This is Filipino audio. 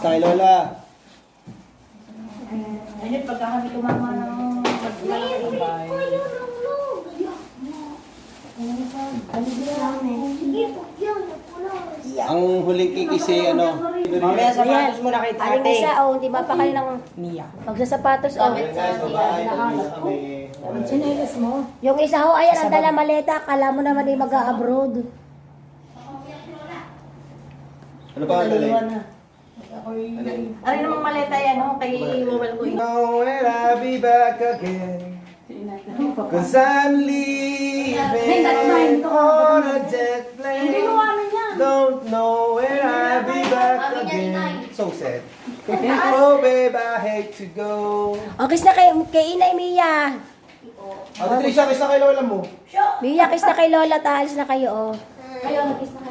kay Lola. Ayun, pagka kami tumama ng paglalakbay. Ang huling kikisi, ano? Mamaya sapatos mo na kay Aling tate. isa, oh, di ba pa kayo ng Niya. magsasapatos, oh. Ayan guys, babae na kami. Sinelas mo. Yung isa, oh, ayan, ang dala maleta. Kala mo naman ay mag-a-abroad. Ano pa ang dalay? Ano namang maleta yan, no? Kay Wawal ko. Know when I'll be back again. Cause I'm leaving on a jet plane. Don't know when I'll be back again. So sad. Oh babe, I hate to go. O, kiss na kay Inay Mia. Ate Trisha, kiss na kay Lola mo. Mia, kiss na kay Lola, tahalis na kayo, oh. Kayo, kiss na